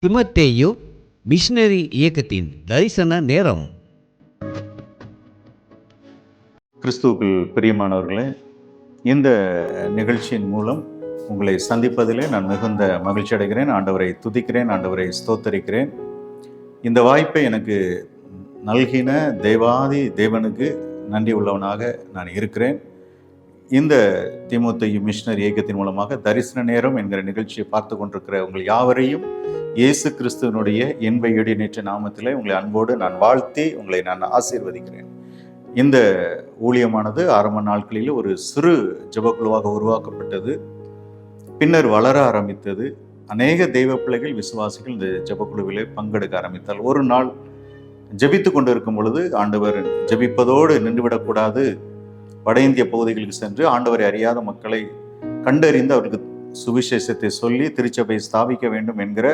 திமோத்தேயு missionary இயக்கத்தின் தரிசன நேரம். கிறிஸ்துவுக்குள் பிரியமானவர்களே, இந்த நிகழ்ச்சியின் மூலம் உங்களை சந்திப்பதிலே நான் மிகுந்த மகிழ்ச்சி அடைகிறேன். ஆண்டவரை துதிக்கிறேன், ஆண்டவரை ஸ்தோத்தரிக்கிறேன். இந்த வாய்ப்பை எனக்கு நல்கின தேவாதி தேவனுக்கு நன்றி உள்ளவனாக நான் இருக்கிறேன். இந்த தீமோத்தேயு மிஷனரி இயக்கத்தின் மூலமாக தரிசன நேரம் என்கிற நிகழ்ச்சியை பார்த்து கொண்டிருக்கிற உங்கள் யாவரையும் இயேசு கிறிஸ்துவனுடைய என்பையுடைய நேற்ற நாமத்தில் உங்களை அன்போடு நான் வாழ்த்தி உங்களை நான் ஆசீர்வதிக்கிறேன். இந்த ஊழியமானது ஆரம்ப நாட்களில் ஒரு சிறு ஜெபக்குழுவாக உருவாக்கப்பட்டது. பின்னர் வளர ஆரம்பித்தது. அநேக தெய்வ பிள்ளைகள் விசுவாசிகள் இந்த ஜெபக்குழுவிலே பங்கெடுக்க ஆரம்பித்தால், ஒரு நாள் ஜெபித்து கொண்டிருக்கும் பொழுது ஆண்டவர் ஜெபிப்பதோடு நின்றுவிடக்கூடாது, வட இந்திய பகுதிகளுக்கு சென்று ஆண்டவரை அறியாத மக்களை கண்டறிந்து அவர்களுக்கு சுவிசேஷத்தை சொல்லி திருச்சபை ஸ்தாபிக்க வேண்டும் என்கிற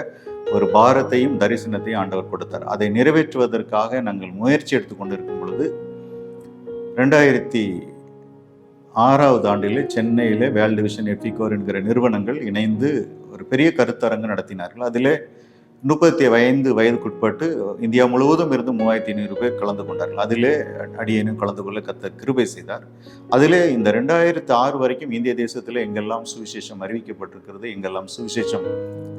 ஒரு பாரத்தையும் தரிசனத்தையும் ஆண்டவர் கொடுத்தார். அதை நிறைவேற்றுவதற்காக நாங்கள் முயற்சி எடுத்துக்கொண்டிருக்கும் பொழுது 2006 ஆண்டில் சென்னையில் வேர்ல்டு விஷன் எஃபிகோர் என்கிற நிறுவனங்கள் இணைந்து ஒரு பெரிய கருத்தரங்கு நடத்தினார்கள். அதில் 35 வயதுக்குட்பட்டு இந்தியா முழுவதும் இருந்து 3500 பேர் கலந்து கொண்டார்கள். அதிலே அடியேனும் கலந்து கொள்ள கர்த்தர் கிருபை செய்தார். அதிலே இந்த 2006 வரைக்கும் இந்திய தேசத்தில் எங்கெல்லாம் சுவிசேஷம் அறிவிக்கப்பட்டிருக்கிறது, எங்கெல்லாம் சுவிசேஷம்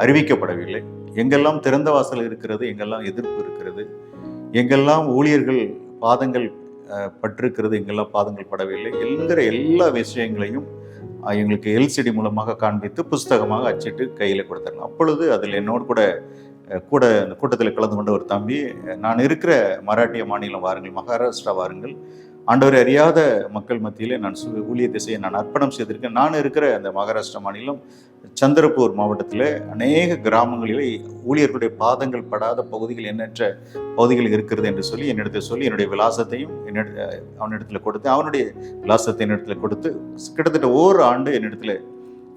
அறிவிக்கப்படவில்லை, எங்கெல்லாம் திறந்த வாசல் இருக்கிறது, எங்கெல்லாம் எதிர்ப்பு இருக்கிறது, எங்கெல்லாம் ஊழியர்கள் பாதங்கள் பட்டிருக்கிறது, எங்கெல்லாம் பாதங்கள் படவில்லை என்கிற எல்லா விஷயங்களையும் எங்களுக்கு எல்சிடி மூலமாக காண்பித்து புஸ்தகமாக அச்சிட்டு கையில் கொடுத்தாங்க. அப்பொழுது அதில் என்னோடு கூட அந்த கூட்டத்தில் கலந்து கொண்ட ஒரு தம்பி, நான் இருக்கிற மராட்டிய மாநிலம் வாருங்கள், மகாராஷ்டிரா வாருங்கள், ஆண்டவரை அறியாத மக்கள் மத்தியிலே நான் ஊழியத்தை செய்ய நான் அர்ப்பணம் செய்திருக்கேன். நான் இருக்கிற அந்த மகாராஷ்டிரா மாநிலம் சந்திரபூர் மாவட்டத்தில் அநேக கிராமங்களிலே ஊழியர்களுடைய பாதங்கள் படாத பகுதிகள் எண்ணற்ற பகுதிகள் இருக்கிறது என்று சொல்லி என்னுடைய விலாசத்தையும் அவனிடத்தில் கொடுத்து, அவனுடைய விலாசத்தை என்னிடத்தில் கொடுத்து கிட்டத்தட்ட ஓர் ஆண்டு என்னிடத்தில்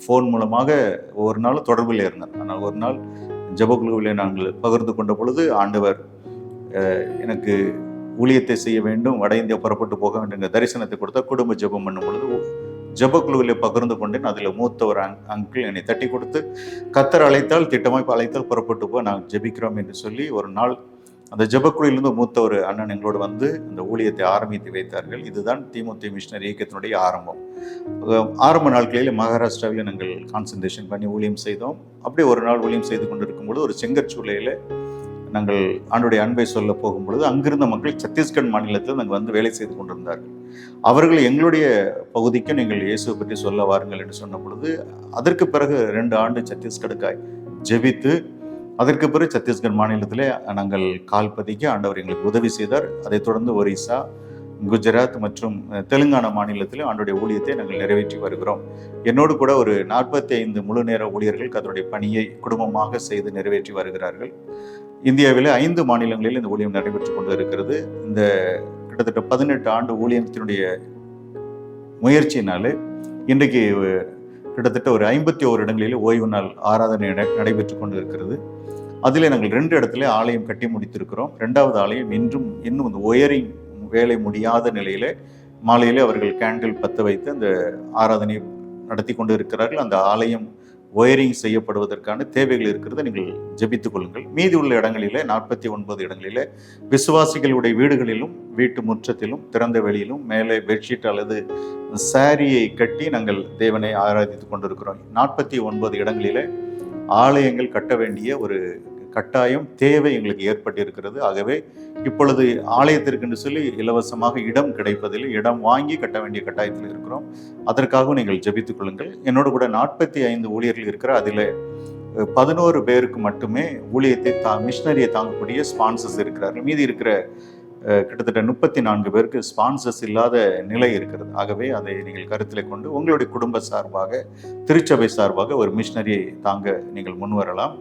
ஃபோன் மூலமாக ஒவ்வொரு நாளும் தொடர்பில் இருந்தார். ஆனால் ஒரு நாள் ஜெபக்குழுவிலே நாங்கள் பகிர்ந்து கொண்ட பொழுது ஆண்டவர் எனக்கு ஊழியத்தை செய்ய வேண்டும், வட இந்தியா புறப்பட்டு போக வேண்டும் தரிசனத்தை கொடுத்தார். குடும்ப ஜெபம் பண்ணும் பொழுது ஜெபக்குழுவிலே பகிர்ந்து கொண்டேன். அதில் மூத்த ஒரு அங்கிள் என்னை தட்டி கொடுத்து, கர்த்தர் அழைத்தால் திட்டமாக அழைத்தால் புறப்பட்டு போக நாங்கள் ஜெபிக்கிறோம் என்று சொல்லி ஒரு நாள் அந்த ஜெபக்குழுவிலிருந்து மூத்த ஒரு அண்ணன் எங்களோடு வந்து அந்த ஊழியத்தை ஆரம்பித்து வைத்தார்கள். இதுதான் தீமோத்தேயு மிஷனரி இயக்கத்தினுடைய ஆரம்பம். ஆரம்ப நாட்களில் மகாராஷ்டிராவில் நாங்கள் கான்சன்ட்ரேஷன் பண்ணி ஊழியம் செய்தோம். அப்படி ஒரு நாள் ஊழியம் செய்து கொண்டிருக்கும்பொழுது ஒரு செங்கற்சூளையில் நாங்கள் ஆண்டுடைய அன்பை சொல்ல போகும்பொழுது அங்கிருந்த மக்கள் சத்தீஸ்கர் மாநிலத்தில் நாங்கள் வந்து வேலை செய்து கொண்டிருந்தார்கள். அவர்கள் எங்களுடைய பகுதிக்கு நீங்கள் இயேசுவை பற்றி சொல்ல வாருங்கள் என்று சொன்ன பொழுது, அதற்கு பிறகு 2 ஆண்டு சத்தீஸ்கருக்காய் ஜெபித்து, அதற்கு பிறகு சத்தீஸ்கர் மாநிலத்திலே நாங்கள் கால் பதிக்க ஆண்டவர் எங்களுக்கு உதவி செய்தார். அதைத் தொடர்ந்து ஒரிசா, குஜராத் மற்றும் தெலுங்கானா மாநிலத்திலும் ஆண்டுடைய ஊழியத்தை நாங்கள் நிறைவேற்றி வருகிறோம். என்னோடு கூட ஒரு 45 முழு நேர ஊழியர்கள் அதனுடைய பணியை குடும்பமாக செய்து நிறைவேற்றி வருகிறார்கள். இந்தியாவில் 5 மாநிலங்களில் இந்த ஊழியம் நடைபெற்று கொண்டு இருக்கிறது. இந்த கிட்டத்தட்ட 18 ஆண்டு ஊழியத்தினுடைய முயற்சியினாலே இன்றைக்கு கிட்டத்தட்ட ஒரு 51 இடங்களில் ஓய்வு நாள் ஆராதனை நடைபெற்று கொண்டு இருக்கிறது. அதில் நாங்கள் 2 இடத்துல ஆலயம் கட்டி முடித்திருக்கிறோம். 2வது ஆலயம் இன்னும் இந்த ஒயரிங் வேலை முடியாத நிலையில மாலையிலே அவர்கள் கேண்டில் பற்ற வைத்து அந்த ஆராதனை நடத்தி கொண்டு இருக்கிறார்கள். அந்த ஆலயம் ஒயரிங் செய்யப்படுவதற்கான தேவைகள் இருக்கிறது, நீங்கள் ஜெபித்துக் கொள்ளுங்கள். மீதி உள்ள இடங்களிலே 49 இடங்களிலே விசுவாசிகளுடைய வீடுகளிலும் வீட்டு முற்றத்திலும் திறந்த வெளியிலும் மேலே பெட்ஷீட் அல்லது சாரியை கட்டி நாங்கள் தேவனை ஆராதித்துக் கொண்டிருக்கிறோம். 49 இடங்களிலே ஆலயங்கள் கட்ட வேண்டிய ஒரு கட்டாயம் தேவை எங்களுக்கு ஏற்பட்டிருக்கிறது. ஆகவே இப்பொழுது ஆலயத்திற்கு என்று சொல்லி இலவசமாக இடம் கிடைப்பதில் இடம் வாங்கி கட்ட வேண்டிய கட்டாயத்தில் இருக்கிறோம். அதற்காகவும் நீங்கள் ஜெபித்துக் கொள்ளுங்கள். என்னோடு கூட 45 ஊழியர்கள் இருக்கிற அதில் 11 பேருக்கு மட்டுமே ஊழியத்தை மிஷனரியை தாங்கக்கூடிய ஸ்பான்சர்ஸ் இருக்கிறார்கள். மீதி இருக்கிற கிட்டத்தட்ட 34 பேருக்கு ஸ்பான்சர்ஸ் இல்லாத நிலை இருக்கிறது. ஆகவே அதை நீங்கள் கருத்தில் கொண்டு உங்களுடைய குடும்ப சார்பாக திருச்சபை சார்பாக ஒரு மிஷனரியை தாங்க நீங்கள் முன்வரலாம்.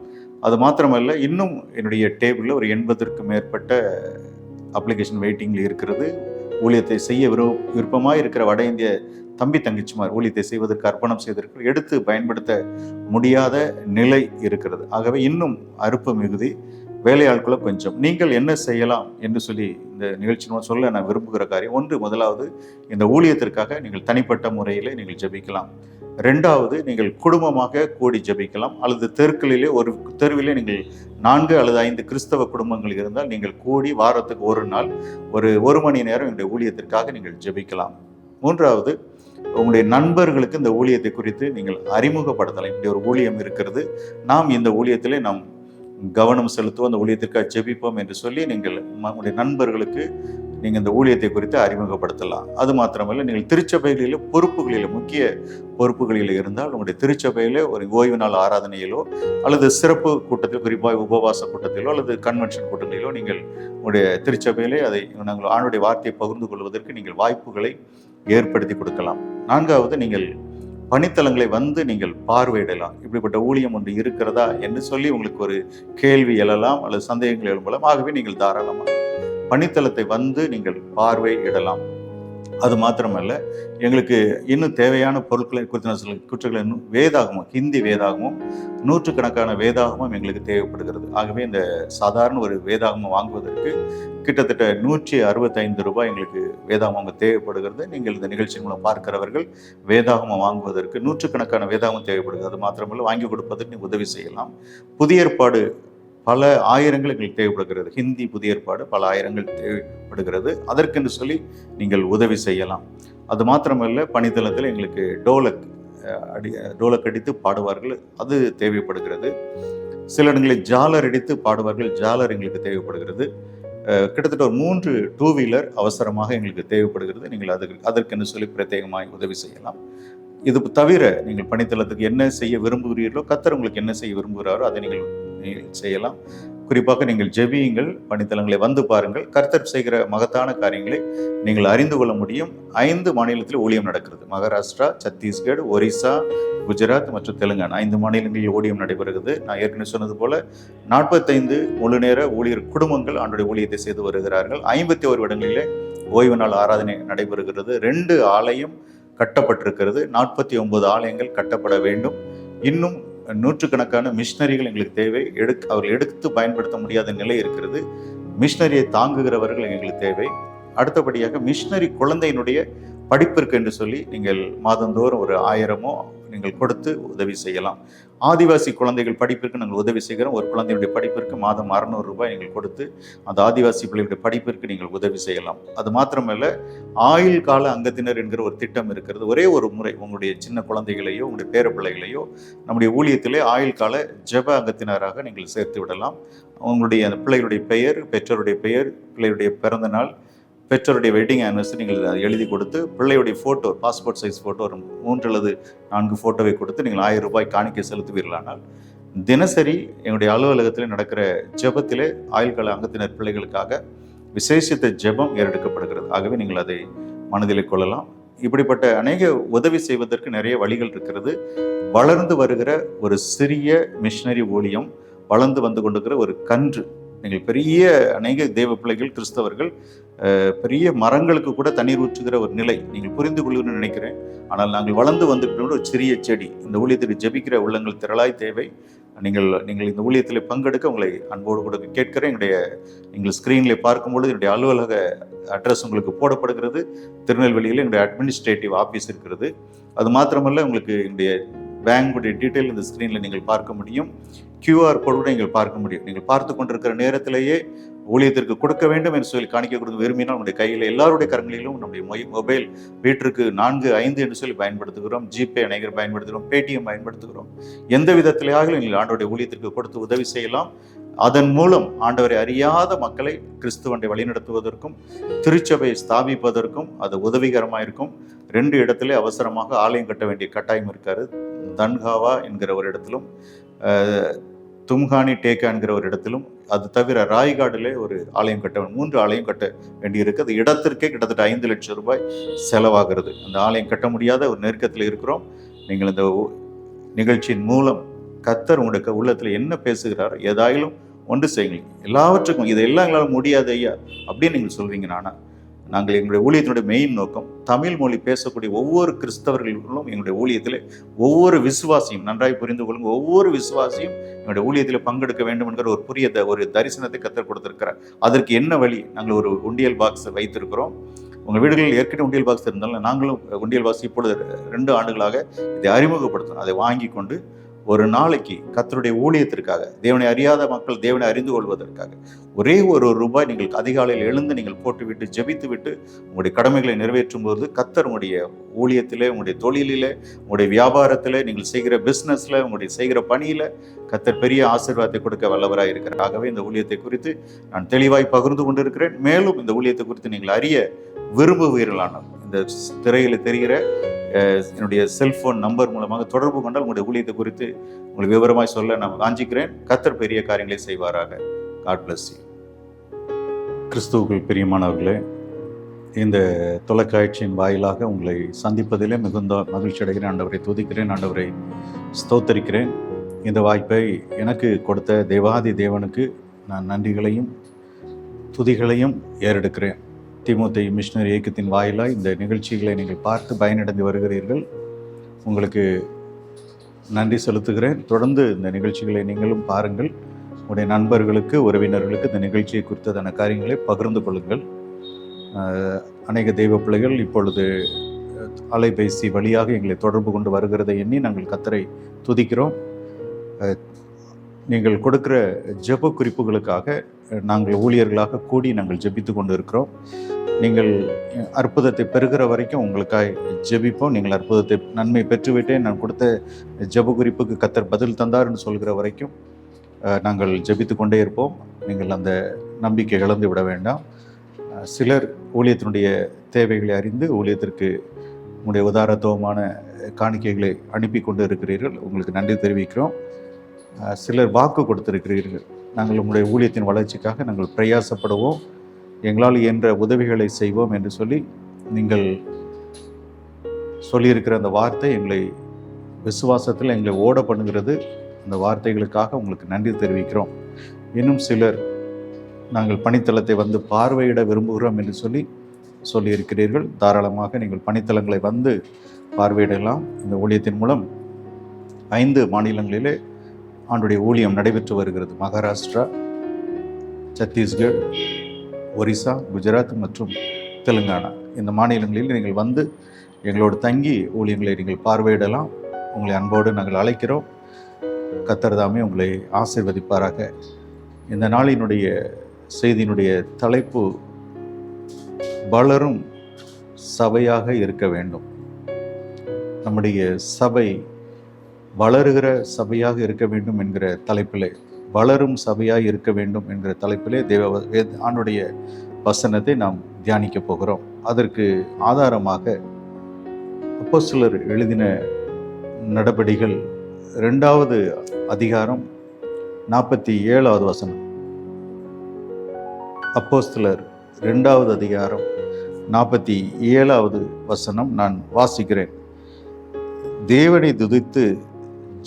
அது மாத்திரமல்ல, இன்னும் என்னுடைய டேபிளில் ஒரு 80க்கும் மேற்பட்ட அப்ளிகேஷன் வெயிட்டிங்கில் இருக்கிறது. ஊழியத்தை செய்ய விருப்பமாக இருக்கிற வட இந்திய தம்பி தங்கச்சிமார் ஊழியத்தை செய்வதற்கு அர்ப்பணம் செய்திருக்கிற எடுத்து பயன்படுத்த முடியாத நிலை இருக்கிறது. ஆகவே இன்னும் அறுப்பு மிகுதி, வேலையாட்களை கொஞ்சம். நீங்கள் என்ன செய்யலாம் என்று சொல்லி இந்த நிகழ்ச்சி சொல்ல நான் விரும்புகிற காரியம், முதலாவது இந்த ஊழியத்திற்காக நீங்கள் தனிப்பட்ட முறையில் நீங்கள் ஜெபிக்கலாம். ரெண்டாவது, நீங்கள் குடும்பமாக கூடி ஜெபிக்கலாம். அல்லது தெருக்களிலே ஒரு தெருவிலே நீங்கள் 4 அல்லது 5 கிறிஸ்தவ குடும்பங்கள் இருந்தால் நீங்கள் கூடி வாரத்துக்கு ஒரு நாள் ஒரு மணி நேரம் எங்களுடைய ஊழியத்திற்காக நீங்கள் ஜெபிக்கலாம். மூன்றாவது, உங்களுடைய நண்பர்களுக்கு இந்த ஊழியத்தை குறித்து நீங்கள் அறிமுகப்படுத்தலாம். இப்படி ஒரு ஊழியம் இருக்கிறது, நாம் இந்த ஊழியத்திலே நாம் கவனம் செலுத்துவோம், அந்த ஊழியத்திற்காக ஜெபிப்போம் என்று சொல்லி நீங்கள் உங்களுடைய நண்பர்களுக்கு நீங்கள் இந்த ஊழியத்தை குறித்து அறிமுகப்படுத்தலாம். அது மாத்திரமல்ல, நீங்கள் திருச்சபைகளில் பொறுப்புகளில் முக்கிய பொறுப்புகளில் இருந்தால் உங்களுடைய திருச்சபையில் ஒரு ஓய்வு நாள் ஆராதனையிலோ அல்லது சிறப்பு கூட்டத்தில், குறிப்பாக உபவாச கூட்டத்திலோ அல்லது கன்வென்ஷன் கூட்டங்களிலோ நீங்கள் உங்களுடைய திருச்சபையிலே அதை நாங்கள் ஆண்டுடைய வார்த்தையை பகிர்ந்து கொள்வதற்கு நீங்கள் வாய்ப்புகளை ஏற்படுத்தி கொடுக்கலாம். நான்காவது, நீங்கள் பணித்தலங்களை வந்து நீங்கள் பார்வையிடலாம். இப்படிப்பட்ட ஊழியம் ஒன்று இருக்கிறதா என்று சொல்லி உங்களுக்கு ஒரு கேள்வி எழலாம் அல்லது சந்தேகங்கள் எழும்பலாம். ஆகவே நீங்கள் தாராளமாக பணித்தலத்தை வந்து நீங்கள் பார்வையிடலாம். அது மாத்திரமல்ல, எங்களுக்கு இன்னும் தேவையான பொருட்களை குறித்த சில குற்றங்களை வேதாகமும், ஹிந்தி வேதாகமும், நூற்றுக்கணக்கான வேதாகமும் எங்களுக்கு தேவைப்படுகிறது. ஆகவே இந்த சாதாரண ஒரு வேதாகமம் வாங்குவதற்கு கிட்டத்தட்ட 165 ரூபாய் எங்களுக்கு வேதாகமம் அங்கே தேவைப்படுகிறது. நீங்கள் இந்த நிகழ்ச்சி மூலம் பார்க்கிறவர்கள் வேதாகமம் வாங்குவதற்கு நூற்றுக்கணக்கான வேதாகமம் தேவைப்படுகிறது. அது மாத்திரமல்ல, வாங்கி கொடுப்பதற்கு உதவி செய்யலாம். புதிய ஏற்பாடு பல ஆயிரங்கள் எங்களுக்கு தேவைப்படுகிறது. ஹிந்தி புதிய ஏற்பாடு பல ஆயிரங்கள் தேவைப்படுகிறது. அதற்கென்று சொல்லி நீங்கள் உதவி செய்யலாம். அது மாத்திரமல்ல, பணித்தளத்தில் எங்களுக்கு டோலக் அடித்து பாடுவார்கள், அது தேவைப்படுகிறது. சில இடங்களில் ஜாலர் அடித்து பாடுவார்கள், ஜாலர் எங்களுக்கு தேவைப்படுகிறது. கிட்டத்தட்ட ஒரு 3 2 வீலர் அவசரமாக எங்களுக்கு தேவைப்படுகிறது. நீங்கள் அதற்கென்று சொல்லி பிரத்யேகமாக உதவி செய்யலாம். இது தவிர நீங்கள் பணித்தளத்துக்கு என்ன செய்ய விரும்புகிறீர்களோ, கர்த்தர் உங்களுக்கு என்ன செய்ய விரும்புகிறாரோ அதை நீங்கள் செய்யலாம். குறிப்பாக நீங்கள் ஜெபியுங்கள், பணித்தளங்களை வந்து பாருங்கள். கர்த்தர் செய்கிற மகத்தான காரியங்களை நீங்கள் அறிந்து கொள்ள முடியும். 5 மாநிலத்தில் ஊழியம் நடக்கிறது. மகாராஷ்டிரா, சத்தீஸ்கர், ஒரிசா, குஜராத் மற்றும் தெலுங்கானா 5 மாநிலங்களில் ஊழியம் நடைபெறுகிறது. நான் ஏற்கனவே சொன்னது போல 45 முழு நேர ஊழியர் குடும்பங்கள் ஆண்டுடைய ஊழியத்தை செய்து வருகிறார்கள். 51 இடங்களிலே ஓய்வு நாள் ஆராதனை நடைபெறுகிறது. 2 ஆலயம் கட்டப்பட்டிருக்கிறது. 49 ஆலயங்கள் கட்டப்பட வேண்டும். இன்னும் நூற்றுக்கணக்கான மிஷினரிகள் எங்களுக்கு தேவை. அவர்கள் எடுத்து பயன்படுத்த முடியாத நிலை இருக்கிறது. மிஷினரியை தாங்குகிறவர்கள் எங்களுக்கு தேவை. அடுத்தபடியாக மிஷினரி குழந்தையினுடைய படிப்பிற்கு என்று சொல்லி நீங்கள் மாதந்தோறும் ஒரு 1000 நீங்கள் கொடுத்து உதவி செய்யலாம். ஆதிவாசி குழந்தைகள் படிப்பிற்கு நாங்கள் உதவி செய்கிறோம். ஒரு குழந்தையுடைய படிப்பிற்கு மாதம் 600 ரூபாய் நீங்கள் கொடுத்து அந்த ஆதிவாசி பிள்ளைகளுடைய படிப்பிற்கு நீங்கள் உதவி செய்யலாம். அது மாத்திரமல்ல, ஆயுள் கால அங்கத்தினர் என்கிற ஒரு திட்டம் இருக்கிறது. ஒரே ஒரு முறை உங்களுடைய சின்ன குழந்தைகளையோ உங்களுடைய பேர பிள்ளைகளையோ நம்முடைய ஊழியத்திலே ஆயுள் கால ஜெப அங்கத்தினராக நீங்கள் சேர்த்து விடலாம். உங்களுடைய அந்த பிள்ளைகளுடைய பெயர், பெற்றோருடைய பெயர், பிள்ளையுடைய பிறந்த நாள், பெற்றோருடைய வெட்டிங் ஆனிவர்சரி நீங்கள் எழுதி கொடுத்து, பிள்ளையுடைய ஃபோட்டோ, பாஸ்போர்ட் சைஸ் ஃபோட்டோ, ஒரு 3 அல்லது 4 ஃபோட்டோவை கொடுத்து நீங்கள் 1000 ரூபாய் காணிக்கை செலுத்துவீர்களானால் தினசரி எங்களுடைய அலுவலகத்தில் நடக்கிற ஜெபத்திலே ஆயுள்கால அங்கத்தினர் பிள்ளைகளுக்காக விசேஷித்த ஜெபம் ஏறெடுக்கப்படுகிறது. ஆகவே நீங்கள் அதை மனதில் கொள்ளலாம். இப்படிப்பட்ட அநேக உதவி செய்வதற்கு நிறைய வழிகள் இருக்கிறது. வளர்ந்து வருகிற ஒரு சிறிய மிஷனரி ஊழியம், வளர்ந்து வந்து கொண்டிருக்கிற ஒரு கன்று. நீங்கள் பெரிய அநேக தேவ பிள்ளைகள், கிறிஸ்தவர்கள் பெரிய மரங்களுக்கு கூட தண்ணீர் ஊற்றுகிற ஒரு நிலை நீங்கள் புரிந்து கொள்ளுன்னு நினைக்கிறேன். ஆனால் நாங்கள் வளர்ந்து வந்துட்டு ஒரு சிறிய செடி. இந்த ஊழியத்தில் ஜெபிக்கிற உள்ளங்கள் திரளாய் தேவை. நீங்கள் இந்த ஊழியத்தில் பங்கெடுக்க உங்களை அன்போடு கூட கேட்கிறேன். நீங்கள் ஸ்க்ரீனில் பார்க்கும்பொழுது என்னுடைய அலுவலக அட்ரஸ் உங்களுக்கு போடப்படுகிறது. திருநெல்வேலியில் என்னுடைய அட்மினிஸ்ட்ரேட்டிவ் ஆஃபீஸ் இருக்கிறது. அது மாத்திரமல்ல, உங்களுக்கு என்னுடைய பேங்குடைய டீட்டெயில் இந்த ஸ்க்ரீனில் நீங்கள் பார்க்க முடியும். QR கோடு கூட நீங்கள் பார்க்க முடியும். நீங்கள் பார்த்து கொண்டிருக்கிற நேரத்திலேயே ஊழியத்திற்கு கொடுக்க வேண்டும் என்று சொல்லி காணிக்கை கொடுக்க விரும்பினால் நம்முடைய கையில், எல்லாருடைய கரங்களிலும் நம்முடைய மொபைல் வீட்டிற்கு 4, 5 என்று சொல்லி பயன்படுத்துகிறோம். ஜிபே அநேகர் பயன்படுத்துகிறோம், பேடிஎம் பயன்படுத்துகிறோம். எந்த விதத்திலேயாக நீங்கள் ஆண்டவருடைய ஊழியத்திற்கு கொடுத்து உதவி செய்யலாம். அதன் மூலம் ஆண்டவரை அறியாத மக்களை கிறிஸ்துவண்டை வழிநடத்துவதற்கும் திருச்சபையை ஸ்தாபிப்பதற்கும் அது உதவிகரமாக இருக்கும். 2 இடத்திலே அவசரமாக ஆலயம் கட்ட வேண்டிய கட்டாயம் இருக்காரு. தன்காவா என்கிற ஒரு இடத்திலும், தும்கானி டேக்கா என்கிற ஒரு இடத்திலும், அது தவிர ராய்காடிலே ஒரு ஆலயம் கட்ட 3 ஆலயம் கட்ட வேண்டியிருக்கு. அது இடத்திற்கே கிட்டத்தட்ட 5 லட்சம் ரூபாய் செலவாகிறது. அந்த ஆலயம் கட்ட முடியாத ஒரு நெருக்கத்தில் இருக்கிறோம். நீங்கள் இந்த நிகழ்ச்சியின் மூலம் கர்த்தர் உங்களுக்கு உள்ளத்தில் என்ன பேசுகிறார், ஏதாயிலும் ஒன்று செய்யுங்கள். எல்லாவற்றுக்கும் இதெல்லாம் எங்களால் முடியாது ஐயா அப்படின்னு நீங்கள் சொல்வீங்க. நாங்கள் எங்களுடைய ஊழியத்தினுடைய மெயின் நோக்கம் தமிழ் மொழி பேசக்கூடிய ஒவ்வொரு கிறிஸ்தவர்களும் எங்களுடைய ஊழியத்தில் ஒவ்வொரு விசுவாசியும், நன்றாய் புரிந்து கொள்ளுங்க, ஒவ்வொரு விசுவாசியும் எங்களுடைய ஊழியத்தில் பங்கெடுக்க வேண்டும் என்கிற ஒரு தரிசனத்தை கர்த்தர் கொடுத்திருக்கிறார். அதற்கு என்ன வழி? நாங்கள் ஒரு உண்டியல் பாக்ஸ் வைத்திருக்கிறோம். உங்கள் வீடுகளில் ஏற்கனவே உண்டியல் பாக்ஸ் இருந்தாலும் நாங்களும் உண்டியல் பாக்ஸ் இப்பொழுது 2 ஆண்டுகளாக இதை அறிமுகப்படுத்தணும். அதை வாங்கி கொண்டு ஒரு நாளைக்கு கர்த்தருடைய ஊழியத்திற்காக, தேவனை அறியாத மக்கள் தேவனை அறிந்து கொள்வதற்காக ஒரே ஒரு ரூபாய் நீங்கள் அதிகாலையில் எழுந்து நீங்கள் போட்டுவிட்டு ஜெபித்து விட்டு உங்களுடைய கடமைகளை நிறைவேற்றும் போது கர்த்தர் உங்களுடைய ஊழியத்திலே, உங்களுடைய தொழிலிலே, உங்களுடைய வியாபாரத்திலே, நீங்கள் செய்கிற பிஸ்னஸில், உங்களுடைய செய்கிற பணியில் கர்த்தர் பெரிய ஆசீர்வாதத்தை கொடுக்க வல்லவராக இருக்கிறார். ஆகவே இந்த ஊழியத்தை குறித்து நான் தெளிவாய் பகிர்ந்து கொண்டிருக்கிறேன். மேலும் இந்த ஊழியத்தை குறித்து நீங்கள் அறிய விரும்புவீர்களானால் இந்த திரையில் தெரிகிற என்னுடைய செல்போன் நம்பர் மூலமாக தொடர்பு கொண்டால் உங்களுடைய ஊழியத்தை குறித்து உங்களுக்கு விவரமாய் சொல்ல நான் வாஞ்சிக்கிறேன். கர்த்தர் பெரிய காரியங்களை செய்வாராக. God bless you. கிறிஸ்துவுக்குள் பிரியமானவர்களே, இந்த தொலைக்காட்சியின் வாயிலாக உங்களை சந்திப்பதிலே மிகுந்த மகிழ்ச்சி அடைகிறேன். ஆண்டவரை துதிக்கிறேன், ஆண்டவரை ஸ்தோத்தரிக்கிறேன். இந்த வாய்ப்பை எனக்கு கொடுத்த தேவாதி தேவனுக்கு நான் நன்றிகளையும் துதிகளையும் ஏறெடுக்கிறேன். தீமோத்தேயு மிஷனரி இயக்கத்தின் வாயிலாக இந்த நிகழ்ச்சிகளை நீங்கள் பார்த்து பயனடைந்து வருகிறீர்கள். உங்களுக்கு நன்றி செலுத்துகிறேன். தொடர்ந்து இந்த நிகழ்ச்சிகளை நீங்களும் பாருங்கள். உங்களுடைய நண்பர்களுக்கு, உறவினர்களுக்கு இந்த நிகழ்ச்சியை குறித்ததான காரியங்களை பகிர்ந்து கொள்ளுங்கள். அநேக தெய்வ பிள்ளைகள் இப்பொழுது அலைபேசி வழியாக எங்களை தொடர்பு கொண்டு வருகிறதை எண்ணி நாங்கள் கர்த்தரை துதிக்கிறோம். நீங்கள் கொடுக்கிற ஜெப குறிப்புகளுக்காக நாங்கள் ஊழியர்களாக கூடி நாங்கள் ஜெபித்து கொண்டு இருக்கிறோம். நீங்கள் அற்புதத்தை பெறுகிற வரைக்கும் உங்களுக்காக ஜெபிப்போம். நீங்கள் அற்புதத்தை நன்மை பெற்றுவிட்டேன், நான் கொடுத்த ஜெப குறிப்புக்கு கர்த்தர் பதில் தந்தார்னு சொல்கிற வரைக்கும் நாங்கள் ஜெபித்து கொண்டே இருப்போம். நீங்கள் அந்த நம்பிக்கை இழந்து விட வேண்டாம். சிலர் ஊழியத்தினுடைய தேவைகளை அறிந்து ஊழியத்திற்கு உங்களுடைய உதாரத்துவமான காணிக்கைகளை அனுப்பி கொண்டு இருக்கிறீர்கள். உங்களுக்கு நன்றி தெரிவிக்கிறோம். சிலர் வாக்கு கொடுத்திருக்கிறீர்கள், நாங்கள் உங்களுடைய ஊழியத்தின் வளர்ச்சிக்காக நாங்கள் பிரயாசப்படுவோம், எங்களால் இயன்ற உதவிகளை செய்வோம் என்று சொல்லி நீங்கள் சொல்லியிருக்கிற அந்த வார்த்தை எங்களை விசுவாசத்தில் எங்களை ஓட பண்ணுகிறது. அந்த வார்த்தைகளுக்காக உங்களுக்கு நன்றி தெரிவிக்கிறோம். இன்னும் சிலர் நாங்கள் பணித்தளத்தை வந்து பார்வையிட விரும்புகிறோம் என்று சொல்லியிருக்கிறீர்கள். தாராளமாக நீங்கள் பணித்தளங்களை வந்து பார்வையிடலாம். இந்த ஊழியத்தின் மூலம் 5 மாநிலங்களிலே ஆண்டுடைய ஊழியம் நடைபெற்று வருகிறது. மகாராஷ்டிரா, சத்தீஸ்கர், ஒரிசா, குஜராத் மற்றும் தெலுங்கானா. இந்த மாநிலங்களில் நீங்கள் வந்து எங்களோடு தங்கி ஊழியங்களை நீங்கள் பார்வையிடலாம். உங்களை அன்போடு நாங்கள் அழைக்கிறோம். கர்த்தர் தாமே உங்களை ஆசீர்வதிப்பாராக. இந்த நாளினுடைய செய்தியினுடைய தலைப்பு வளரும் சபையாக இருக்க வேண்டும். நம்முடைய சபை வளருகிற சபையாக இருக்க வேண்டும் என்கிற தலைப்பிலே, வளரும் சபையாக இருக்க வேண்டும் என்கிற தலைப்பிலே ஆண்டுடைய வசனத்தை நாம் தியானிக்க போகிறோம். அதற்கு ஆதாரமாக அப்போஸ்தலர் எழுதின நடபடிகள் 2வது அதிகாரம் 47வது வசனம். அப்போஸ்தலர் 2வது அதிகாரம் 47வது வசனம் நான் வாசிக்கிறேன். தேவனை துதித்து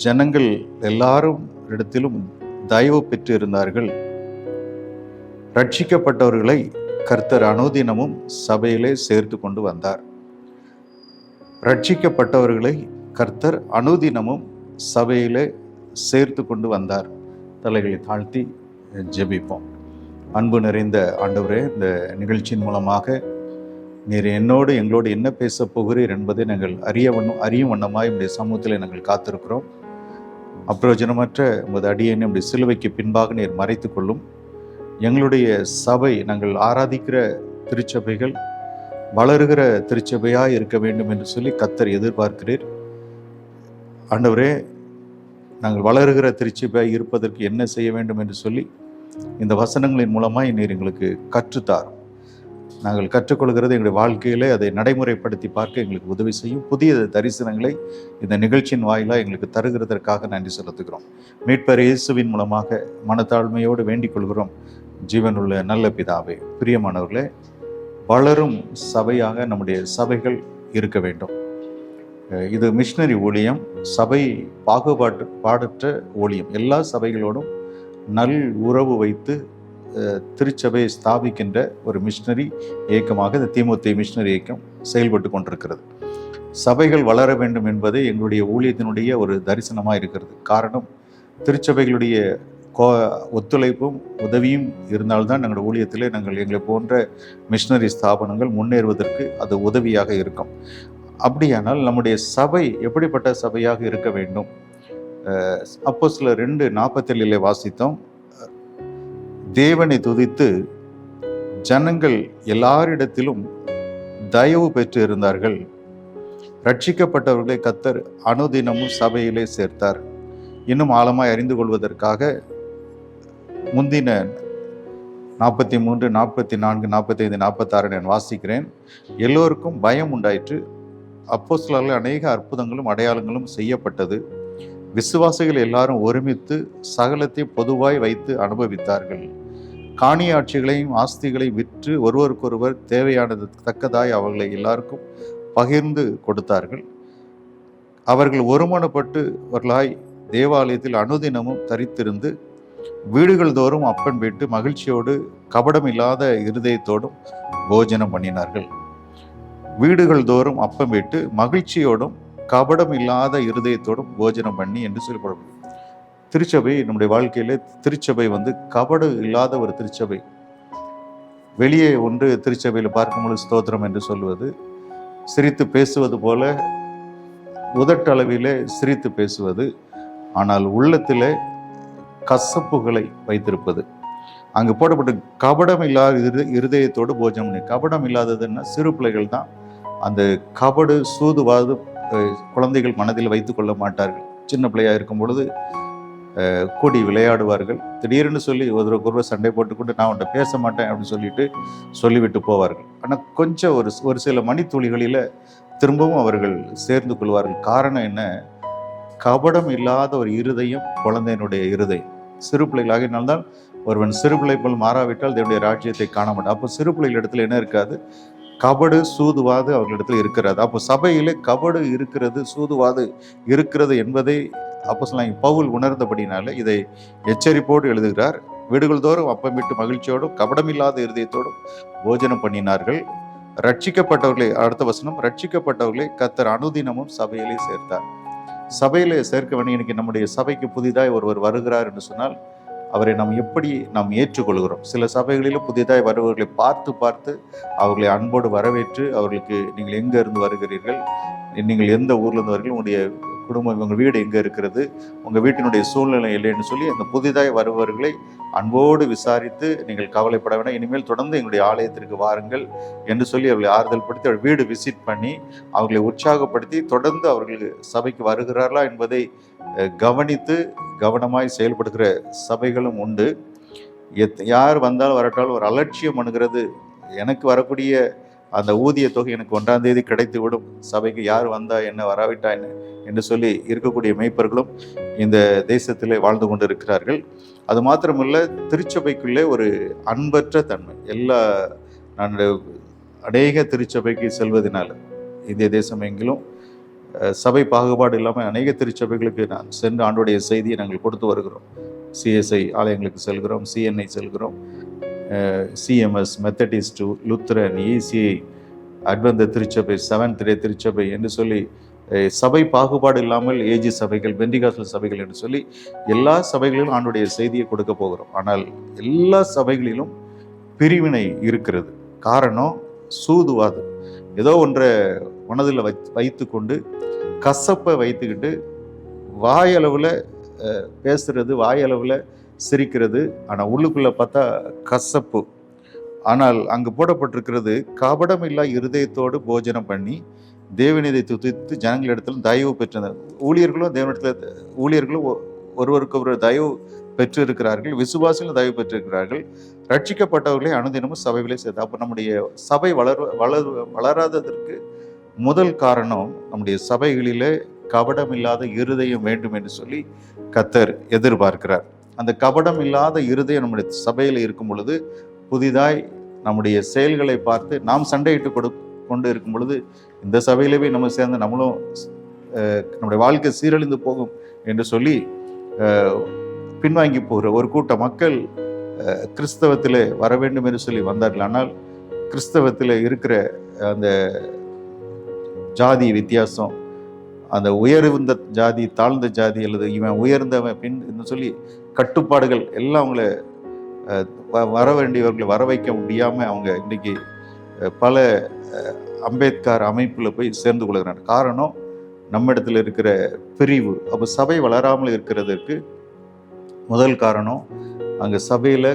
ஜனங்கள் எல்லாரும் இடத்திலும் தயவு பெற்று இருந்தார்கள். ரட்சிக்கப்பட்டவர்களை கர்த்தர் அனுதினமும் சபையிலே சேர்த்து கொண்டு வந்தார். ரட்சிக்கப்பட்டவர்களை கர்த்தர் அனுதினமும் சபையிலே சேர்த்து கொண்டு வந்தார். தலைகளை தாழ்த்தி ஜெபிப்போம். அன்பு நிறைந்த ஆண்டவரே, இந்த நிகழ்ச்சியின் மூலமாக நீர் என்னோடு எங்களோடு என்ன பேச போகிறீர் என்பதை நாங்கள் அறியும் வண்ணமாய் உடைய சமூகத்தில் நாங்கள் காத்திருக்கிறோம். அப்பிரயோஜனமற்ற உமது அடியேனை நம்முடைய சிலுவைக்கு பின்பாக நீர் மறைத்து கொள்ளும். எங்களுடைய சபை, நாங்கள் ஆராதிக்கிற திருச்சபைகள் வளருகிற திருச்சபையாக இருக்க வேண்டும் என்று சொல்லி கர்த்தர் எதிர்பார்க்கிறீர். ஆண்டவரே, நாங்கள் வளருகிற திருச்சபையாக இருப்பதற்கு என்ன செய்ய வேண்டும் என்று சொல்லி இந்த வசனங்களின் மூலமாக நீர் எங்களுக்கு கற்றுத்தார். நாங்கள் கற்றுக்கொள்கிறது எங்களுடைய வாழ்க்கையிலே அதை நடைமுறைப்படுத்தி பார்க்க எங்களுக்கு உதவி செய்யும். புதிய தரிசனங்களை இந்த நிகழ்ச்சியின் வாயிலாக எங்களுக்கு தருகிறதற்காக நன்றி செலுத்துகிறோம். மீட்பர் இயேசுவின் மூலமாக மனத்தாழ்மையோடு வேண்டிக் கொள்கிறோம். ஜீவனுள்ள நல்ல பிதாவே. பிரியமானவர்களே, வளரும் சபையாக நம்முடைய சபைகள் இருக்க வேண்டும். இது மிஷனரி ஊழியம், சபை பாடற்ற ஊழியம். எல்லா சபைகளோடும் நல் உறவு வைத்து திருச்சபையை ஸ்தாபிக்கின்ற ஒரு மிஷனரி இயக்கமாக இந்த தீமோத்தேயு மிஷனரி இயக்கம் செயல்பட்டு கொண்டிருக்கிறது. சபைகள் வளர வேண்டும் என்பது எங்களுடைய ஊழியத்தினுடைய ஒரு தரிசனமாக இருக்கிறது. காரணம், திருச்சபைகளுடைய ஒத்துழைப்பும் உதவியும் இருந்தால்தான் எங்களுடைய ஊழியத்திலே நாங்கள் எங்களை போன்ற மிஷனரி ஸ்தாபனங்கள் முன்னேறுவதற்கு அது உதவியாக இருக்கும். அப்படியானால் நம்முடைய சபை எப்படிப்பட்ட சபையாக இருக்க வேண்டும்? அப்போஸ்தலர் 2:47 வாசித்தோம். தேவனை துதித்து ஜனங்கள் எல்லாரிடத்திலும் தயவு பெற்று இருந்தார்கள். ரட்சிக்கப்பட்டவர்களை கர்த்தர் அனுதினமும் சபையிலே சேர்த்தார். இன்னும் ஆழமாய் அறிந்து கொள்வதற்காக முந்தின 43, 44, 45, 46 நான் வாசிக்கிறேன். எல்லோருக்கும் பயம் உண்டாயிற்று. அப்போஸ்தலர்கள் அநேக அற்புதங்களும் அடையாளங்களும் செய்யப்பட்டது. விசுவாசிகள் எல்லாரும் ஒருமித்து சகலத்தை பொதுவாய் வைத்து அனுபவித்தார்கள். காணியாட்சிகளையும் ஆஸ்திகளையும் விற்று ஒருவருக்கொருவர் தேவையானது தக்கதாய் அவர்களை எல்லாருக்கும் பகிர்ந்து கொடுத்தார்கள். அவர்கள் ஒருமனப்பட்டவர்களாய் தேவாலயத்தில் அனுதினமும் தரித்திருந்து வீடுகள் தோறும் அப்பன் விட்டு மகிழ்ச்சியோடு கபடம் இல்லாத இருதயத்தோடும் போஜனம் பண்ணினார்கள். வீடுகள் தோறும் அப்பம் விட்டு மகிழ்ச்சியோடும் கபடம் இல்லாத இருதயத்தோடும் போஜனம் பண்ணி என்று சொல்லப்படும். திருச்சபை நம்முடைய வாழ்க்கையில திருச்சபை கபடு இல்லாத ஒரு திருச்சபை. வெளியே ஒன்று திருச்சபையில பார்க்கும்போது ஸ்தோத்திரம் என்று சொல்வது, சிரித்து பேசுவது போல உதட்டளவிலே சிரித்து பேசுவது, ஆனால் உள்ளத்திலே கசப்புகளை வைத்திருப்பது. அங்கு போடப்பட்ட கபடம் இல்லாத இருதயத்தோடு போஜனம். கபடம் இல்லாததுன்னா சிறு பிள்ளைகள் தான் அந்த கபடு சூதுவாது குழந்தைகள் மனதில் வைத்து கொள்ள மாட்டார்கள். சின்ன பிள்ளையா இருக்கும் பொழுது கூடி விளையாடுவார்கள். திடீர்னு சொல்லி ஒருவருக்கொருவர் சண்டை போட்டுக்கொண்டு நான் உன்ட்ட பேச மாட்டேன் அப்படின்னு சொல்லிவிட்டு போவார்கள். ஆனால் கொஞ்சம் ஒரு சில மணித்துளிகளில் திரும்பவும் அவர்கள் சேர்ந்து கொள்வார்கள். காரணம் என்ன? கபடம் இல்லாத ஒரு இருதயம் குழந்தையினுடைய இருதயம். சிறு பிள்ளைகளாகினால்தான் ஒருவன் சிறு பிள்ளை போல் மாறாவிட்டால் தேவனுடைய ராஜ்யத்தை காண மாட்டான். அப்போ சிறு பிள்ளைகள் இடத்துல என்ன இருக்காது? கபடு சூதுவாது அவர்களிடத்தில் இருக்கிறது. அப்போ சபையிலே கபடு இருக்கிறது, சூதுவாது இருக்கிறது என்பதை அப்போஸ்தலனாகிய பவுல் உணர்ந்தபடினால இதை எச்சரிப்போடு எழுதுகிறார். வீடுகள் தோறும் அப்பம் விட்டு மகிழ்ச்சியோடும் கபடமில்லாத இருதயத்தோடும் போஜனம் பண்ணினார்கள். ரட்சிக்கப்பட்டவர்களை, அடுத்த வசனம், ரட்சிக்கப்பட்டவர்களை கர்த்தர் அனுதினமும் சபையிலே சேர்த்தார். சபையிலே சேர்க்க வேண்டிய, இன்னைக்கு நம்முடைய சபைக்கு புதிதாய் ஒருவர் வருகிறார் என்று சொன்னால் அவரை நாம் ஏற்றுக்கொள்கிறோம். சில சபைகளிலும் புதிதாய் வருபவர்களை பார்த்து அவர்களை அன்போடு வரவேற்று அவர்களுக்கு நீங்கள் எங்கே இருந்து வருகிறீர்கள், நீங்கள் எந்த ஊர்ல இருந்து வருகிறீர்கள், உங்களுடைய குடும்பம், உங்கள் வீடு எங்கே இருக்கிறது, உங்கள் வீட்டினுடைய சூழ்நிலை இல்லைன்னு சொல்லி அந்த புதிதாய் வருபவர்களை அன்போடு விசாரித்து நீங்கள் கவலைப்பட வேண்டாம், இனிமேல் தொடர்ந்து எங்களுடைய ஆலயத்திற்கு வாருங்கள் என்று சொல்லி அவர்களை ஆறுதல் படுத்தி அவர்கள் வீடு விசிட் பண்ணி அவர்களை உற்சாகப்படுத்தி தொடர்ந்து அவர்கள் சபைக்கு வருகிறார்களா என்பதை கவனித்து கவனமாய் செயல்படுகிற சபைகளும் உண்டு. யார் வந்தாலும் வரட்டாலும் ஒரு அலட்சியம் பண்ணுகிறது. எனக்கு வரக்கூடிய அந்த ஊதிய தொகை எனக்கு 1ஆம் தேதி கிடைத்து விடும், சபைக்கு யார் வந்தா என்ன வராவிட்டா என்ன என்று சொல்லி இருக்கக்கூடிய மேய்ப்பர்களும் இந்த தேசத்திலே வாழ்ந்து கொண்டு இருக்கிறார்கள். அது மாத்திரமல்ல, திருச்சபைக்குள்ளே ஒரு அன்பற்ற தன்மை. நான் அநேக திருச்சபைக்கு செல்வதனால இந்திய தேசம் எங்கிலும் சபை பாகுபாடு இல்லாமல் அநேக திருச்சபைகளுக்கு நான் சென்று ஆண்டோடைய செய்தியை நாங்கள் கொடுத்து வருகிறோம். சிஎஸ்ஐ ஆலயங்களுக்கு செல்கிறோம், சிஎன்ஐ செல்கிறோம், சிஎம்எஸ், மெத்தடிஸ்ட், லுத்ரன், இசிஐ, அட்வென்த் திருச்சபை, செவன்த் டே திருச்சபை என்று சொல்லி சபை பாகுபாடு இல்லாமல் ஏஜி சபைகள், பெண்டிகாஸ்டல் சபைகள் என்று சொல்லி எல்லா சபைகளிலும் ஆண்டுடைய செய்தியை கொடுக்க போகிறோம். ஆனால் எல்லா சபைகளிலும் பிரிவினை இருக்கிறது. காரணம் சூதுவாது. ஏதோ ஒன்றை மனதில் வைத்து கொண்டு கசப்பை வைத்துக்கிட்டு வாயளவில் பேசுறது, வாயளவில் சிரிக்கிறது, ஆனால் உள்ளுக்குள்ளே பார்த்தா கசப்பு. ஆனால் அங்கு போடப்பட்டிருக்கிறது, கபடம் இல்லா இருதயத்தோடு போஜனம் பண்ணி தேவனிதை துதித்து ஜனங்களிடத்திலும் தயவு பெற்றனர். ஊழியர்களும் ஒருவருக்கு ஒரு தயவு பெற்று இருக்கிறார்கள், விசுவாசிகளும் தயவு பெற்றிருக்கிறார்கள். ரட்சிக்கப்பட்டவர்களை அனுதினமும் சபைகளை சேர்த்து. அப்போ நம்முடைய சபை வளராததற்கு முதல் காரணம், நம்முடைய சபைகளிலே கபடம் இல்லாத இருதயம் வேண்டும் என்று சொல்லி கர்த்தர் எதிர்பார்க்கிறார். அந்த கபடம் இல்லாத இருதயம் நம்முடைய சபையில் இருக்கும் பொழுது, புதிதாய் நம்முடைய செயல்களை பார்த்து நாம் சண்டையிட்டு கொண்டு இருக்கும் பொழுது, இந்த சபையிலே நம்ம சேர்ந்து நம்மளும் நம்முடைய வாழ்க்கை சீரழிந்து போகும் என்று சொல்லி பின்வாங்கி போகிற ஒரு கூட்ட மக்கள் கிறிஸ்தவத்தில் வர வேண்டும் என்று சொல்லி வந்தார்கள். ஆனால் கிறிஸ்தவத்தில் இருக்கிற அந்த ஜாதி வித்தியாசம், அந்த உயர்ந்த ஜாதி, தாழ்ந்த ஜாதி, அல்லது இவன் உயர்ந்தவன் பின் என்று சொல்லி கட்டுப்பாடுகள் எல்லாம் அவங்கள வர வேண்டியவர்களை வர வைக்க முடியாமல் அவங்க இன்றைக்கி பல அம்பேத்கர் அமைப்பில் போய் சேர்ந்து கொள்கிறாங்க. காரணம் நம்ம இடத்துல இருக்கிற பிரிவு. அப்போ சபை வளராமல் இருக்கிறதுக்கு முதல் காரணம் அங்கே சபையில்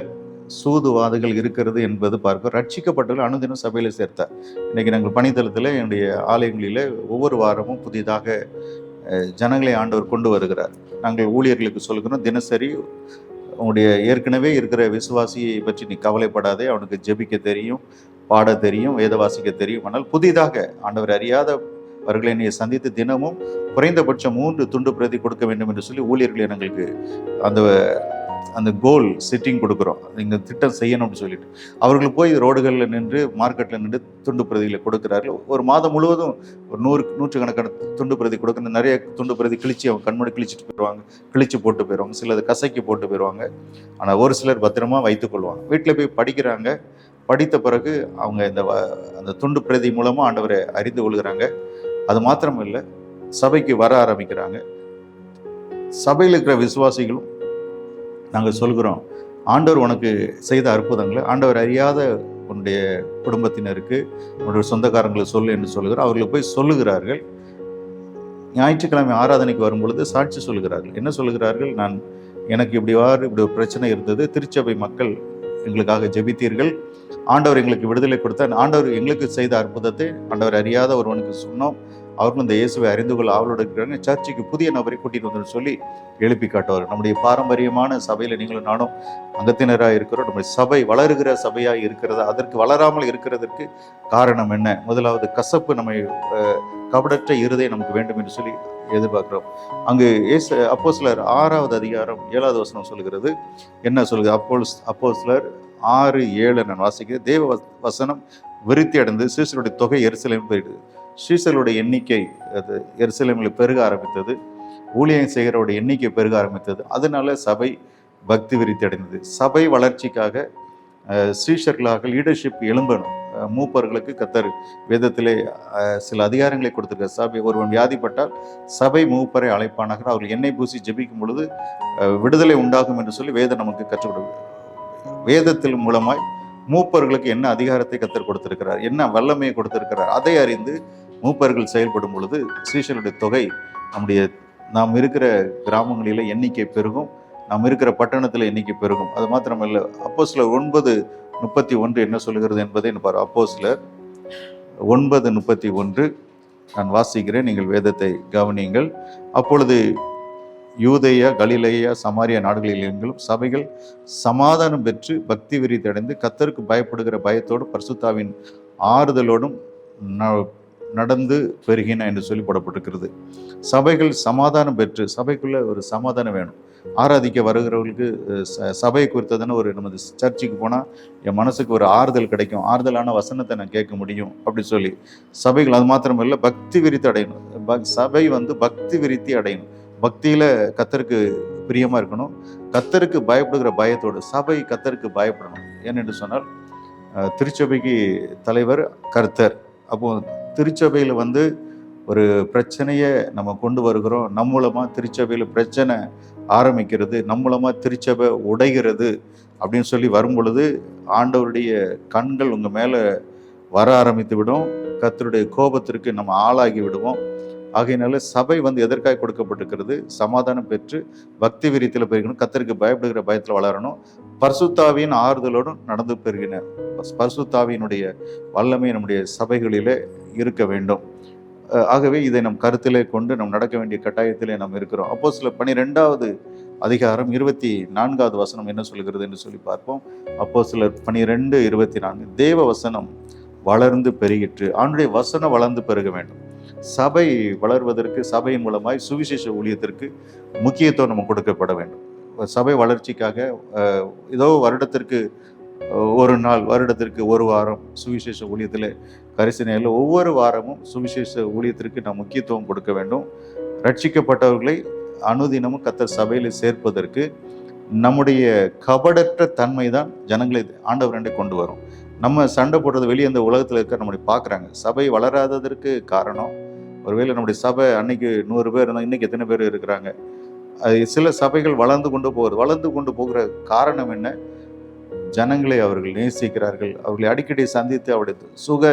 சூதுவாதுகள் இருக்கிறது என்பது பார்க்க. ரட்சிக்கப்பட்டவர்கள் அனுதினம் சபையில் சேர்த்தார். இன்றைக்கி நாங்கள் பணித்தளத்தில் என்னுடைய ஆலயங்களில் ஒவ்வொரு வாரமும் புதிதாக ஜனங்களை ஆண்டவர் கொண்டு வருகிறார். நாங்கள் ஊழியர்களுக்கு சொல்கிறோம், தினசரி உங்களுடைய ஏற்கனவே இருக்கிற விசுவாசியை பற்றி நீ கவலைப்படாதே, அவனுக்கு ஜெபிக்க தெரியும், பாட தெரியும், வேத வாசிக்க தெரியும். ஆனால் புதிதாக ஆண்டவர் அறியாதவர்களை நீ சந்தித்து தினமும் குறைந்தபட்சம் 3 துண்டு பிரதி கொடுக்க வேண்டும் என்று சொல்லி ஊழியர்களை எங்களுக்கு அந்த கோல் செட்டிங் கொடுக்குறோம். இங்கே திட்டம் செய்யணும்னு சொல்லிட்டு அவர்கள் போய் ரோடுகளில் நின்று மார்க்கெட்டில் நின்று துண்டு பிரதிகளை கொடுக்குறார்கள். ஒரு மாதம் முழுவதும் ஒரு 100-நூற்றுக்கணக்கான துண்டு பிரதி கொடுக்குற. நிறைய துண்டு பிரதி கிழிச்சு அவங்க கண்மூடி கிழிச்சிட்டு போயிடுவாங்க, கிழிச்சு போட்டு போயிடுவாங்க, சிலது கசக்கி போட்டு போயிடுவாங்க. ஆனால் ஒரு சிலர் பத்திரமா வைத்துக்கொள்வாங்க. வீட்டில் போய் படிக்கிறாங்க. படித்த பிறகு அவங்க அந்த துண்டு பிரதி மூலமாக ஆண்டவரை அறிந்து கொள்கிறாங்க. அது மாத்திரம் இல்லை, சபைக்கு வர ஆரம்பிக்கிறாங்க. சபையில் இருக்கிற விசுவாசிகளும் நாங்கள் சொல்கிறோம், ஆண்டவர் உனக்கு செய்த அற்புதங்களை ஆண்டவர் அறியாத உன்னுடைய குடும்பத்தினருக்கு, உன்னுடைய சொந்தக்காரங்களுக்கு சொல்லு என்று சொல்லுகிறார். அவர்கள் போய் சொல்லுகிறார்கள். ஞாயிற்றுக்கிழமை ஆராதனைக்கு வரும் பொழுது சாட்சி சொல்லுகிறார்கள். என்ன சொல்லுகிறார்கள்? எனக்கு இப்படி ஒரு பிரச்சனை இருந்தது, திருச்சபை மக்கள் எங்களுக்காக ஜெபித்தீர்கள், ஆண்டவர் எங்களுக்கு விடுதலை கொடுத்தார், ஆண்டவர் எங்களுக்கு செய்த அற்புதத்தை ஆண்டவர் அறியாத ஒருவனுக்கு சொன்னோம், அவர்களும் இந்த இயேசுவை அறிந்து கொள்ள ஆவலோடு இருக்கிறாங்க, சர்ச்சுக்கு புதிய நபரை கூட்டிகிட்டு வந்து சொல்லி எழுப்பி காட்டுவார். நம்முடைய பாரம்பரியமான சபையில் நீங்களும் நானும் அங்கத்தினராக இருக்கிறோம். நம்முடைய சபை வளருகிற சபையாக இருக்கிறதா? அதற்கு வளராமல் இருக்கிறதற்கு காரணம் என்ன? முதலாவது கசப்பு, நம்ம கபடற்ற இருதயம் நமக்கு வேண்டும் என்று சொல்லி எதிர்பார்க்கிறோம். அங்கு அப்போஸ்தலர் 6வது அதிகாரம் 7வது வசனம் சொல்கிறது. என்ன சொல்கிறது? அப்போஸ்தலர் 6:7 நான் வாசிக்கிறேன். தேவ வசனம் விருத்தி அடைந்து சீசருடைய தொகை எருசலேம் போயிடுது. சீசருடைய எண்ணிக்கை அது எருசலேமில் பெருக ஆரம்பித்தது. ஊழியம் செய்கிறவருடைய எண்ணிக்கை பெருக ஆரம்பித்தது. அதனால சபை பக்தி விருத்தி அடைந்தது. சபை வளர்ச்சிக்காக சீஷர்களாக லீடர்ஷிப் எழும்பணும். மூப்பர்களுக்கு கர்த்தர் வேதத்திலே சில அதிகாரங்களை கொடுத்திருக்கார். சபை ஒருவன் வியாதிப்பட்டால் சபை மூப்பரை அழைப்பானாக, அவர்கள் எண்ணெய் பூசி ஜெபிக்கும் பொழுது விடுதலை உண்டாகும் என்று சொல்லி வேதம் நமக்கு கற்றுக் கொடுக்கும். வேதத்தில் மூலமாய் மூப்பர்களுக்கு என்ன அதிகாரத்தை கர்த்தர் கொடுத்திருக்கிறார், என்ன வல்லமையை கொடுத்திருக்கிறார், அதை அறிந்து மூப்பர்கள் செயல்படும் பொழுது சீஷருடைய தொகை நாம் இருக்கிற கிராமங்களில் எண்ணிக்கை பெருகும், நாம் இருக்கிற பட்டணத்தில் எண்ணிக்கை பெருகும். அது மாத்திரமல்ல, அப்போஸ்தலர் 9:31 என்ன சொல்லுகிறது என்பதை பாரு. அப்போஸ்தலர் 9:31 நான் வாசிக்கிறேன், நீங்கள் வேதத்தை கவனியுங்கள். அப்பொழுது யூதேயா, கலிலேயா, சமாரியா நாடுகளில் எங்களும் சபைகள் சமாதானம் பெற்று பக்தி விருத்தி அடைந்து கர்த்தருக்கு பயப்படுகிற பயத்தோடு பரிசுத்தாவின் ஆறுதலோடும் நடந்து பெருகின என்று சொல்லி போடப்பட்டிருக்கிறது. சபைகள் சமாதானம் பெற்று, சபைக்குள்ள ஒரு சமாதானம் வேணும். ஆராதிக்க வருகிறவர்களுக்கு சபை குறித்ததான நமது சர்ச்சுக்கு போனால் என் மனசுக்கு ஒரு ஆறுதல் கிடைக்கும், ஆறுதலான வசனத்தை நான் கேட்க முடியும் அப்படி சொல்லி சபைகள். அது மாத்திரமில்லை, பக்தி விருத்தி அடையணும். சபை பக்தி விருத்தி அடையணும். பக்தியில் கர்த்தருக்கு பிரியமாக இருக்கணும். கர்த்தருக்கு பயப்படுகிற பயத்தோடு சபை கர்த்தருக்கு பயப்படணும். ஏனென்று சொன்னால் திருச்சபைக்கு தலைவர் கர்த்தர். அப்போது திருச்சபையில் ஒரு பிரச்சனையை நம்ம கொண்டு வருகிறோம், நம் மூலமாக திருச்சபையில் பிரச்சனை ஆரம்பிக்கிறது, நம் மூலமாக திருச்சபை உடைகிறது அப்படின்னு சொல்லி வரும் பொழுது ஆண்டவருடைய கண்கள் உங்கள் மேலே வர ஆரம்பித்து விடும். கர்த்தருடைய கோபத்திற்கு நம்ம ஆளாகி விடுவோம். ஆகையினால சபை எதற்காக கொடுக்கப்பட்டிருக்கிறது? சமாதானம் பெற்று பக்தி விருத்தியில் பெருகணும், கர்த்தருக்கு பயப்படுகிற பயத்தில் வளரணும், பரிசுத்தாவியின் ஆறுதலோடும் நடந்து பெருகின. பரிசுத்தாவியினுடைய வல்லமை நம்முடைய சபைகளிலே இருக்க வேண்டும். ஆகவே இதை நம் கருத்திலே கொண்டு நாம் நடக்க வேண்டிய கட்டாயத்திலே நாம் இருக்கிறோம். அப்போஸ்தலர் 12வது அதிகாரம் 24வது வசனம் என்ன சொல்கிறது என்று சொல்லி பார்ப்போம். அப்போஸ்தலர் 12:24 தேவ வசனம் வளர்ந்து பெருகிற்று. ஆண்டுடைய வசனம் வளர்ந்து பெருக வேண்டும். சபை வளர்வதற்கு, சபையின் மூலமாய் சுவிசேஷ ஊழியத்திற்கு முக்கியத்துவம் நம்ம கொடுக்கப்பட வேண்டும். சபை வளர்ச்சிக்காக ஏதோ வருடத்திற்கு ஒரு நாள், வருடத்திற்கு ஒரு வாரம் சுவிசேஷ ஊழியத்தில் கரிசனையில் ஒவ்வொரு வாரமும் சுவிசேஷ ஊழியத்திற்கு நாம் முக்கியத்துவம் கொடுக்க வேண்டும். ரட்சிக்கப்பட்டவர்களை அனுதினமும் கர்த்தர் சபையில் சேர்ப்பதற்கு நம்முடைய கபடற்ற தன்மை தான் ஜனங்களை ஆண்டவரண்டை கொண்டு வரும். நம்ம சண்டை போடுறது வெளியே அந்த உலகத்தில் இருக்க நம்முடைய பார்க்குறாங்க. சபை வளராததற்கு காரணம், ஒருவேளை நம்முடைய சபை அன்னைக்கு 100 பேர் இருந்தால் இன்றைக்கி எத்தனை பேர் இருக்கிறாங்க? சில சபைகள் வளர்ந்து கொண்டு போகிற காரணம் என்ன? ஜனங்களை அவர்கள் நேசிக்கிறார்கள், அவர்களை அடிக்கடி சந்தித்து அவருடைய சுக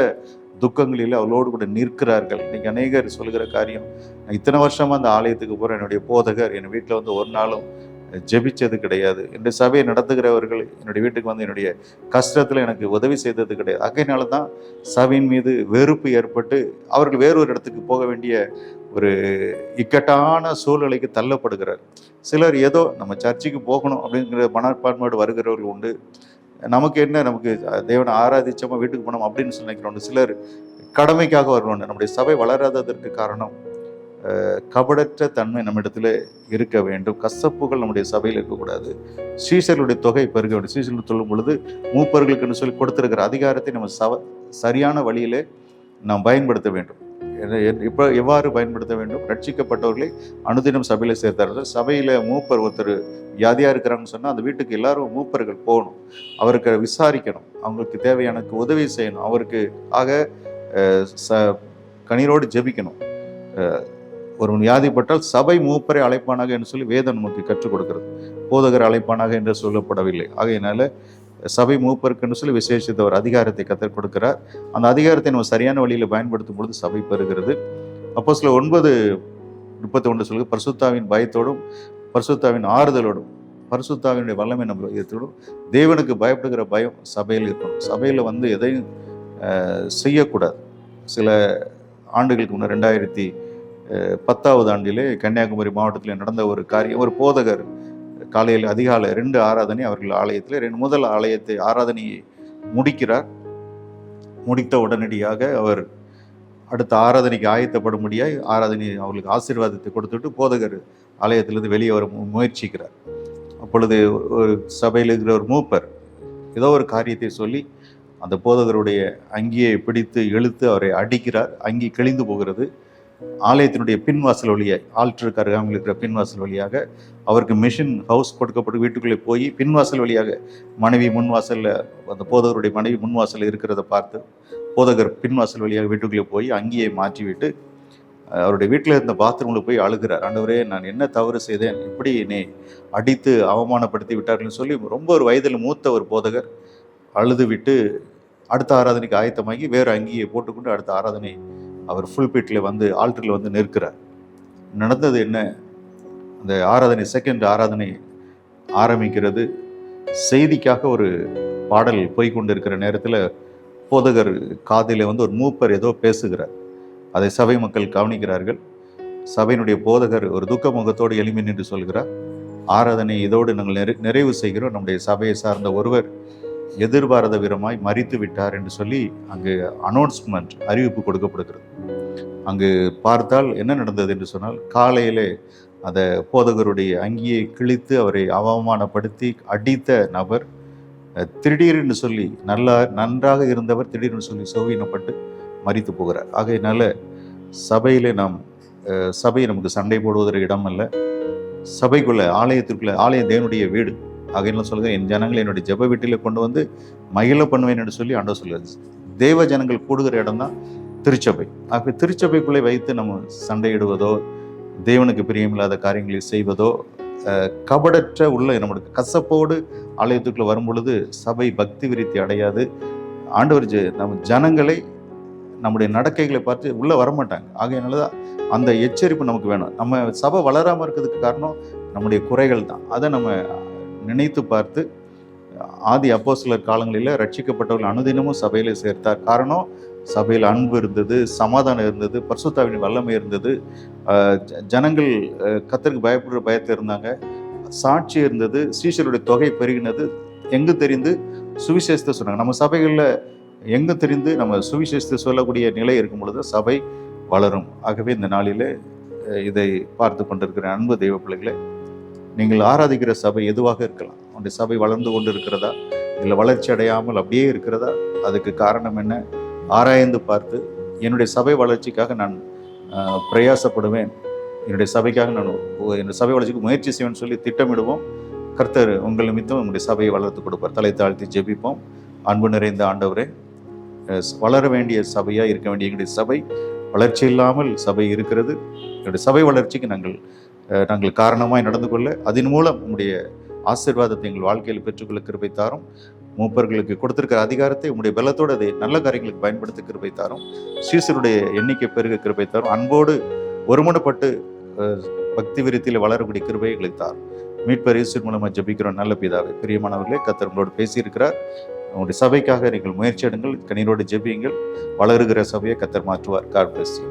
துக்கங்களில் அவளோடு கூட நிற்கிறார்கள். இன்னைக்கு அநேகர் சொல்கிற காரியம், நான் இத்தனை வருஷமா அந்த ஆலயத்துக்கு போகிறேன், என்னுடைய போதகர் என் வீட்டில் வந்து ஒரு நாளும் ஜெபிச்சது கிடையாது, என்னுடைய சபையை நடத்துகிறவர்கள் என்னுடைய வீட்டுக்கு வந்து என்னுடைய கஷ்டத்தில் எனக்கு உதவி செய்தது கிடையாது. அதனால தான் சபையின் மீது வெறுப்பு ஏற்பட்டு அவர்கள் வேறொரு இடத்துக்கு போக வேண்டிய ஒரு இக்கட்டான சூழ்நிலைக்கு தள்ளப்படுகிறார். சிலர் ஏதோ நம்ம சர்ச்சுக்கு போகணும் அப்படிங்கிற மனப்பான்மையோடு வருகிறவர்கள் உண்டு. நமக்கு என்ன, நமக்கு தேவனை ஆராதிச்சோமா வீட்டுக்கு போனோம் அப்படின்னு சொல்லி நினைக்கிறோம். சிலர் கடமைக்காக வருவாங்க. நம்முடைய சபை வளராததற்கு காரணம் கபடற்ற தன்மை நம்மிடத்தில் இருக்க வேண்டும். கசப்புகள் நம்முடைய சபையில் இருக்கக்கூடாது. சீஷர்களுடைய தொகை பெருக வேண்டும். சீஷர்கள் சொல்லும் பொழுது மூப்பர்களுக்குன்னு சொல்லி கொடுத்திருக்கிற அதிகாரத்தை நம்ம சரியான வழியிலே நாம் பயன்படுத்த வேண்டும். இப்போ எவ்வாறு பயன்படுத்த வேண்டும்? ரட்சிக்கப்பட்டவர்களை அனுதினம் சபையில் சேர்த்தார்கள். சபையில் மூப்பர் ஒருத்தர் வியாதியாக இருக்கிறாங்கன்னு சொன்னால் அந்த வீட்டுக்கு எல்லாரும் மூப்பர்கள் போகணும், அவருக்கு விசாரிக்கணும், அவங்களுக்கு தேவையான உதவி செய்யணும், அவருக்கு கண்ணீரோடு ஜெபிக்கணும். ஒரு வியாதிப்பட்டால் சபை மூப்பரை அழைப்பானாக என்று சொல்லி வேதம் நமக்கு கற்றுக் கொடுக்கிறது. போதகர் அழைப்பானாக என்று சொல்லப்படவில்லை. ஆகையினால சபை மூப்பருக்குன்னு சொல்லி விசேஷித்த ஒரு அதிகாரத்தை கற்றுக் கொடுக்கிறார். அந்த அதிகாரத்தை நம்ம சரியான வழியில் பயன்படுத்தும் பொழுது சபை பெறுகிறது. அப்போஸ்தலர் 9:31 சொல்லுது, பரிசுத்தாவின் பயத்தோடும் பரிசுத்தாவின் ஆறுதலோடும் பரிசுத்தாவினுடைய வல்லமை நம்ம ஏற்றோடும் தேவனுக்கு பயப்படுகிற பயம் சபையில் இருக்கணும். சபையில் வந்து எதையும் செய்யக்கூடாது. சில ஆண்டுகளுக்கு முன்னே 2010 ஆண்டிலே கன்னியாகுமரி மாவட்டத்தில் நடந்த ஒரு காரியம், ஒரு போதகர் காலையில் அதிகாலை 2 ஆராதனை அவர்கள் ஆலயத்தில் முதல் ஆராதனையை முடிக்கிறார். முடித்த உடனடியாக அவர் அடுத்த ஆராதனைக்கு ஆயத்தப்படும்படியாய் ஆராதனை அவர்களுக்கு ஆசீர்வாதத்தை கொடுத்துட்டு போதகர் ஆலயத்திலிருந்து வெளியே வர முயற்சிக்கிறார். அப்பொழுது ஒரு சபையில் இருக்கிற ஒரு மூப்பர் ஏதோ ஒரு காரியத்தை சொல்லி அந்த போதகருடைய அங்கியை பிடித்து இழுத்து அவரை அடிக்கிறார். அங்கி கிழிந்து போகிறது. ஆலயத்தினுடைய பின்வாசல் வழியாக, ஆல்டருக்கு அருகாமல் இருக்கிற பின்வாசல் வழியாக அவருக்கு மிஷின் ஹவுஸ் கொடுக்கப்பட்டு வீட்டுக்குள்ளே போய் பின்வாசல் வழியாக மனைவி முன்வாசலில், அந்த போதகருடைய மனைவி முன்வாசலில் இருக்கிறத பார்த்து போதகர் பின்வாசல் வழியாக வீட்டுக்குள்ளே போய் அங்கேயே மாற்றிவிட்டு அவருடைய வீட்டில் இருந்த பாத்ரூமில் போய் அழுகிறார். ஆண்டவரே, நான் என்ன தவறு செய்தேன், இப்படி என்னை அடித்து அவமானப்படுத்தி விட்டார்கள்னு சொல்லி ரொம்ப ஒரு வயதில் மூத்த ஒரு போதகர் அழுது விட்டு அடுத்த ஆராதனைக்கு ஆயத்தமாகி வேறு அங்கேயே போட்டுக்கொண்டு அடுத்த ஆராதனை அவர் ஃபுல்பீட்டில் வந்து ஆல்டரில் வந்து நிற்கிறார். நடந்தது என்ன? அந்த ஆராதனை, செகண்ட் ஆராதனை ஆரம்பிக்கிறது. செய்திக்காக ஒரு பாடல் போய்கொண்டு இருக்கிற நேரத்தில் போதகர் காதில் வந்து ஒரு மூப்பர் ஏதோ பேசுகிறார். அதை சபை மக்கள் கவனிக்கிறார்கள். சபையினுடைய போதகர் ஒரு துக்க முகத்தோடு எழும்பி நின்று சொல்கிறார், ஆராதனை இதோடு நாங்கள் நிறைவு செய்கிறோம். நம்முடைய சபையை சார்ந்த ஒருவர் எதிர்பாராத விதமாய் மரித்து விட்டார் என்று சொல்லி அங்கு அனௌன்ஸ்மெண்ட், அறிவிப்பு கொடுக்கப்படுகிறது. அங்கு பார்த்தால் என்ன நடந்தது என்று சொன்னால், காலையிலே அந்த போதகருடைய அங்கியை கிழித்து அவரை அவமானப்படுத்தி அடித்த நபர் திடீர்னு சொல்லி நன்றாக இருந்தவர் திடீர்னு சொல்லி சோவினப்பட்டு மரித்து போகிறார். ஆகையினால சபையிலே சபை நமக்கு சண்டை போடுவதற்கு இடம் அல்ல. சபைக்குள்ள, ஆலயத்திற்குள்ள, ஆலயம் தேவனுடைய வீடு. ஆகையினால சொல்லுங்க, என் ஜனங்களை என்னுடைய ஜெப வீட்டில் கொண்டு வந்து மகிழ பண்ணுவேன் என்று சொல்லி ஆண்டவர் சொல்லுது. தேவ ஜனங்கள் கூடுகிற இடம் தான் திருச்சபை. ஆகவே திருச்சபைக்குள்ளே வைத்து நம்ம சண்டையிடுவதோ, தேவனுக்கு பிரியமில்லாத காரியங்களை செய்வதோ, கபடற்ற உள்ள நம்மளுக்கு கசப்போடு ஆலயத்துக்குள்ளே வரும் பொழுது சபை பக்தி விருத்தி அடையாது. ஆண்டவர் நம்ம ஜனங்களை நம்முடைய நடக்கைகளை பார்த்து உள்ளே வரமாட்டாங்க. ஆகையினால தான் அந்த எச்சரிப்பு நமக்கு வேணும். நம்ம சபை வளராமல் இருக்கிறதுக்கு காரணம் நம்முடைய குறைகள் தான். அதை நம்ம நினைத்து பார்த்து ஆதி அப்போஸ்தலர் காலங்களில் ரட்சிக்கப்பட்டவர்கள் அனுதினமும் சபையில சேர்த்தார். காரணம், சபையில் அன்பு இருந்தது, சமாதானம் இருந்தது, பரிசுத்தாவின் வல்லமை இருந்தது, ஜனங்கள் கர்த்தருக்கு பயப்படுற பயத்தில் இருந்தாங்க, சாட்சி இருந்தது, சீஷருடைய தொகை பெருகினது. எங்கு தெரிந்து சுவிசேஷத்தை சொன்னாங்க. நம்ம சபைகளில் எங்கு தெரிந்து நம்ம சுவிசேஷத்தை சொல்லக்கூடிய நிலை இருக்கும் பொழுது சபை வளரும். ஆகவே இந்த நாளில் இதை பார்த்து கொண்டிருக்கிற அன்பு தெய்வ பிள்ளைகளை, நீங்கள் ஆராதிக்கிற சபை எதுவாக இருக்கலாம். உங்களுடைய சபை வளர்ந்து கொண்டு இருக்கிறதா, இல்லை வளர்ச்சி அடையாமல் அப்படியே இருக்கிறதா? அதுக்கு காரணம் என்ன? ஆராய்ந்து பார்த்து, என்னுடைய சபை வளர்ச்சிக்காக நான் பிரயாசப்படுவேன், என்னுடைய சபைக்காக என்னுடைய சபை வளர்ச்சிக்கு முயற்சி செய்வேன்னு சொல்லி திட்டமிடுவோம். கர்த்தர் உங்கள் நிமித்தம் உங்களுடைய சபையை வளர்த்து கொடுப்பார். தலை தாழ்த்தி ஜெபிப்போம். அன்பு நிறைந்த ஆண்டவரே, வளர வேண்டிய சபையாக இருக்க வேண்டிய எங்களுடைய சபை வளர்ச்சி இல்லாமல் சபை இருக்கிறது. என்னுடைய சபை வளர்ச்சிக்கு நாங்கள் நாங்கள் காரணமாய் நடந்து கொள்ள, அதன் மூலம் உம்முடைய ஆசீர்வாதத்தை எங்கள் வாழ்க்கையில் பெற்றுக்கொள்ள கிருபை தாரும். மூப்பர்களுக்கு கொடுத்திருக்கிற அதிகாரத்தை உம்முடைய பலத்தோடு அதை நல்ல காரியங்களுக்கு பயன்படுத்த கிருபை தாரும். சீசருடைய எண்ணிக்கை பெருக கிருபை தாரும். அன்போடு ஒருமனப்பட்டு பக்தி விருத்தியில் வளரக்கூடிய கிருபை எங்களுக்கு தாரும். மீட்பர் இயேசு மூலமாக ஜெபிக்கிறோம் நல்ல பிதாவே. பிரியமானவர்களே, கர்த்தர் உங்களோடு பேசியிருக்கிறார். உங்களுடைய சபைக்காக நீங்கள் முயற்சி எடுங்கள், கண்ணீரோடு ஜெபியுங்கள். வளருகிற சபையை கர்த்தர் மாற்றுவார். God bless you.